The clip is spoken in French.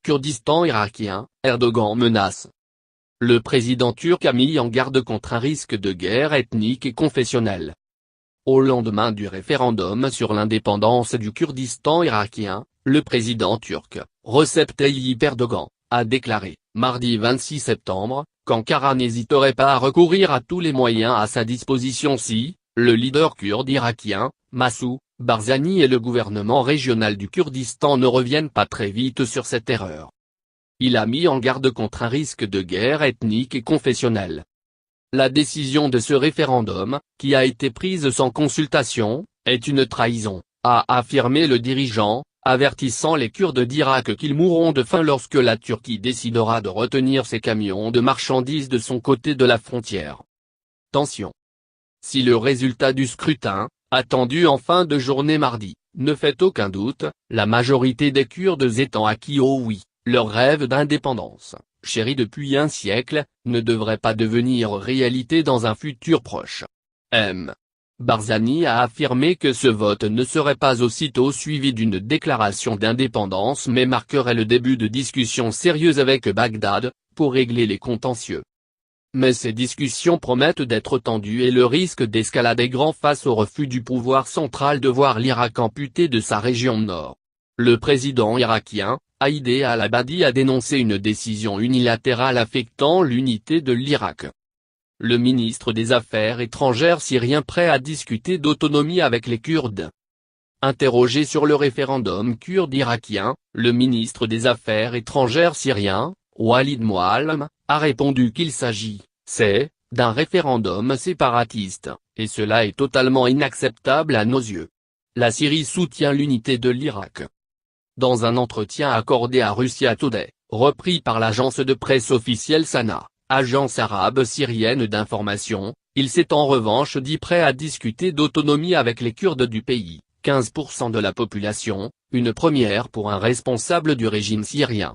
Kurdistan irakien, Erdogan menace. Le président turc a mis en garde contre un risque de guerre ethnique et confessionnelle. Au lendemain du référendum sur l'indépendance du Kurdistan irakien, le président turc, Recep Tayyip Erdogan, a déclaré, mardi 26 septembre, qu'Ankara n'hésiterait pas à recourir à tous les moyens à sa disposition si, le leader kurde irakien, Massoud Barzani et le gouvernement régional du Kurdistan ne reviennent pas très vite sur cette erreur. Il a mis en garde contre un risque de guerre ethnique et confessionnelle. La décision de ce référendum, qui a été prise sans consultation, est une trahison, a affirmé le dirigeant, avertissant les Kurdes d'Irak qu'ils mourront de faim lorsque la Turquie décidera de retenir ses camions de marchandises de son côté de la frontière. Tension. Si le résultat du scrutin, attendu en fin de journée mardi, ne fait aucun doute, la majorité des Kurdes étant acquis au oui, leur rêve d'indépendance, chéri depuis un siècle, ne devrait pas devenir réalité dans un futur proche. M. Barzani a affirmé que ce vote ne serait pas aussitôt suivi d'une déclaration d'indépendance mais marquerait le début de discussions sérieuses avec Bagdad, pour régler les contentieux. Mais ces discussions promettent d'être tendues et le risque d'escalade est grand face au refus du pouvoir central de voir l'Irak amputé de sa région nord. Le président irakien, Haïdé al-Abadi a dénoncé une décision unilatérale affectant l'unité de l'Irak. Le ministre des Affaires étrangères syrien prêt à discuter d'autonomie avec les Kurdes. Interrogé sur le référendum kurde irakien, le ministre des Affaires étrangères syrien, Walid Muallam, a répondu qu'il s'agit, d'un référendum séparatiste, et cela est totalement inacceptable à nos yeux. La Syrie soutient l'unité de l'Irak. Dans un entretien accordé à Russia Today, repris par l'agence de presse officielle Sana, agence arabe syrienne d'information, il s'est en revanche dit prêt à discuter d'autonomie avec les Kurdes du pays, 15% de la population, une première pour un responsable du régime syrien.